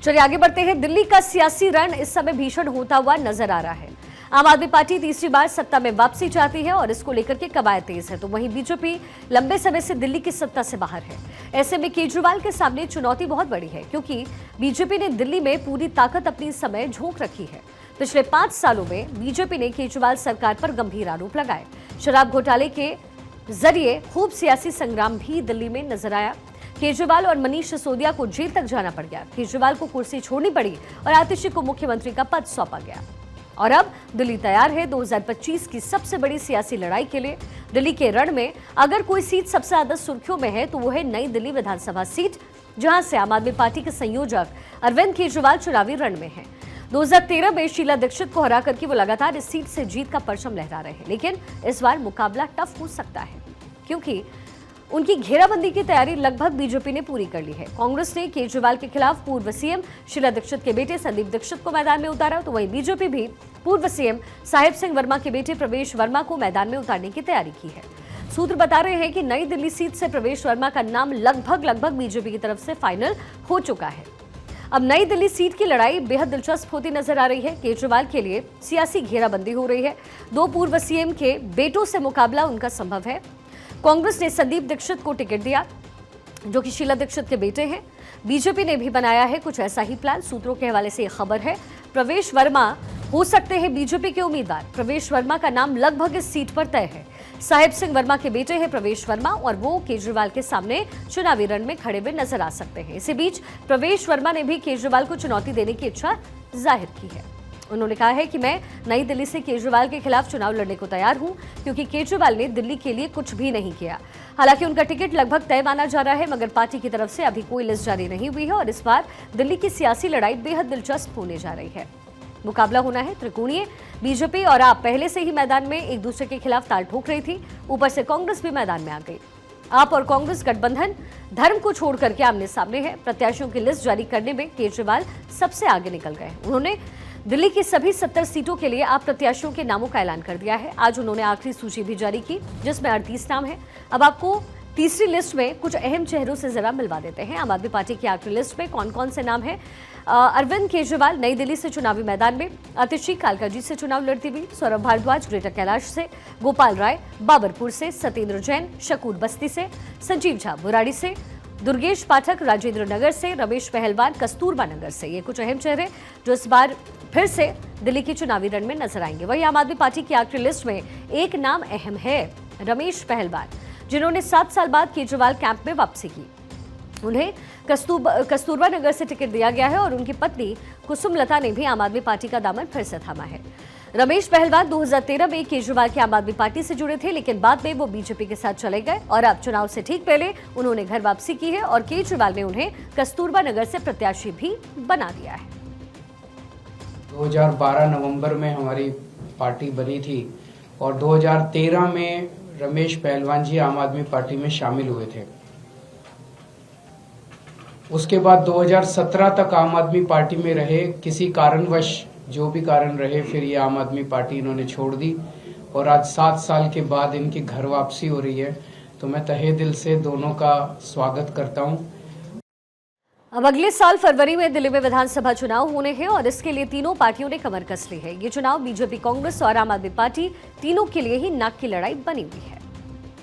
चलिए आगे बढ़ते हैं। दिल्ली का सियासी रण इस समय भीषण होता हुआ नजर आ रहा है। आम आदमी पार्टी तीसरी बार सत्ता में वापसी चाहती है और इसको लेकर के कवायद तेज है, तो वहीं बीजेपी लंबे समय से दिल्ली की सत्ता से बाहर है। ऐसे में केजरीवाल के सामने चुनौती बहुत बड़ी है, क्योंकि बीजेपी ने दिल्ली में पूरी ताकत अपनी समय झोंक रखी है। पिछले 5 सालों में बीजेपी ने केजरीवाल सरकार पर गंभीर आरोप लगाए। शराब घोटाले के जरिए खूब सियासी संग्राम भी दिल्ली में नजर आया। केजरीवाल और मनीष सिसोदिया को जेल तक जाना पड़ गया। केजरीवाल को कुर्सी छोड़नी पड़ी और आतिशी को मुख्यमंत्री का पद सौंपा गया। और अब दिल्ली तैयार है 2025 की सबसे बड़ी सियासी लड़ाई के लिए। दिल्ली के रण में अगर कोई सीट सबसे ज्यादा सुर्खियों में है तो वो है नई दिल्ली विधानसभा सीट, जहां से आम आदमी पार्टी के संयोजक अरविंद केजरीवाल चुनावी रण में हैं। 2013 में शीला दीक्षित को हरा करके वो लगातार इस सीट से जीत का परचम लहरा रहे हैं, लेकिन इस बार मुकाबला टफ हो सकता है, क्योंकि उनकी घेराबंदी की तैयारी लगभग बीजेपी ने पूरी कर ली है। कांग्रेस ने केजरीवाल के खिलाफ पूर्व सीएम शीला दीक्षित के बेटे संदीप दीक्षित को मैदान में उतारा, तो वहीं बीजेपी भी पूर्व सीएम साहिब सिंह वर्मा के बेटे प्रवेश वर्मा को मैदान में उतारने की तैयारी की है। सूत्र बता रहे हैं कि नई दिल्ली सीट से प्रवेश वर्मा का नाम लगभग बीजेपी की तरफ से फाइनल हो चुका है। अब नई दिल्ली सीट की लड़ाई बेहद दिलचस्प होती नजर आ रही है। केजरीवाल के लिए सियासी घेराबंदी हो रही है। 2 पूर्व सीएम के बेटों से मुकाबला उनका संभव है। कांग्रेस ने संदीप दीक्षित को टिकट दिया, जो कि शीला दीक्षित के बेटे हैं। बीजेपी ने भी बनाया है कुछ ऐसा ही प्लान। सूत्रों के हवाले से यह खबर है, प्रवेश वर्मा हो सकते हैं बीजेपी के उम्मीदवार। प्रवेश वर्मा का नाम लगभग इस सीट पर तय है। साहिब सिंह वर्मा के बेटे हैं प्रवेश वर्मा, और वो केजरीवाल के सामने चुनावी रण में खड़े हुए नजर आ सकते हैं। इसी बीच प्रवेश वर्मा ने भी केजरीवाल को चुनौती देने की इच्छा जाहिर की है। उन्होंने कहा है कि मैं नई दिल्ली से केजरीवाल के खिलाफ चुनाव लड़ने को तैयार हूं, क्योंकि केजरीवाल ने दिल्ली के लिए कुछ भी नहीं किया। हालांकि उनका टिकट लगभग तय माना जा रहा है, मगर पार्टी की तरफ से अभी कोई लिस्ट जारी नहीं हुई है और इस बार दिल्ली की सियासी लड़ाई बेहद दिलचस्प होने जा रही है। मुकाबला होना है त्रिकोणीय। बीजेपी और आप पहले से ही मैदान में एक दूसरे के खिलाफ ताल ठोक रही थी, ऊपर से कांग्रेस भी मैदान में आ गई। आप और कांग्रेस गठबंधन धर्म को छोड़ करके आमने सामने है। प्रत्याशियों की लिस्ट जारी करने में केजरीवाल सबसे आगे निकल गए। उन्होंने दिल्ली की सभी 70 सीटों के लिए आप प्रत्याशियों के नामों का ऐलान कर दिया है। आज उन्होंने आखिरी सूची भी जारी की, जिसमें 38 नाम है। अब आपको तीसरी लिस्ट में कुछ अहम चेहरों से जरा मिलवा देते हैं। आम आदमी पार्टी की आखिरी लिस्ट में कौन कौन से नाम है? अरविंद केजरीवाल नई दिल्ली से चुनावी मैदान में, आतिशी कालकाजी से चुनाव लड़ती हुई, सौरभ भारद्वाज ग्रेटर कैलाश से, गोपाल राय बाबरपुर से, सत्येंद्र जैन शकूर बस्ती से, संजीव झा बुराड़ी से, दुर्गेश पाठक राजेंद्र नगर से, रमेश पहलवान कस्तूरबा नगर से। ये कुछ अहम चेहरे जो इस बार फिर से दिल्ली की चुनावी रण में नजर आएंगे। वहीं आम आदमी पार्टी की आखिरी लिस्ट में एक नाम अहम है, रमेश पहलवान, जिन्होंने 7 साल बाद केजरीवाल कैंप में वापसी की। उन्हें कस्तूरबा नगर से टिकट दिया गया है और उनकी पत्नी कुसुम लता ने भी आम आदमी पार्टी का दामन फिर से थामा है। रमेश पहलवान 2013 में केजरीवाल की आम आदमी पार्टी से जुड़े थे, लेकिन बाद में वो बीजेपी के साथ चले गए और अब चुनाव से ठीक पहले उन्होंने घर वापसी की है और केजरीवाल ने उन्हें कस्तूरबा नगर से प्रत्याशी भी बना दिया है। 2012 नवंबर में हमारी पार्टी बनी थी और 2013 में रमेश पहलवान जी आम आदमी पार्टी में शामिल हुए थे। उसके बाद 2017 तक आम आदमी पार्टी में रहे। किसी कारणवश, जो भी कारण रहे, फिर ये आम आदमी पार्टी इन्होंने छोड़ दी और आज 7 साल के बाद इनकी घर वापसी हो रही है, तो मैं तहे दिल से दोनों का स्वागत करता हूं। अब अगले साल फरवरी में दिल्ली में विधानसभा चुनाव होने हैं और इसके लिए तीनों पार्टियों ने कमर कस ली है। ये चुनाव बीजेपी, कांग्रेस और आम आदमी पार्टी तीनों के लिए ही नाक की लड़ाई बनी हुई है।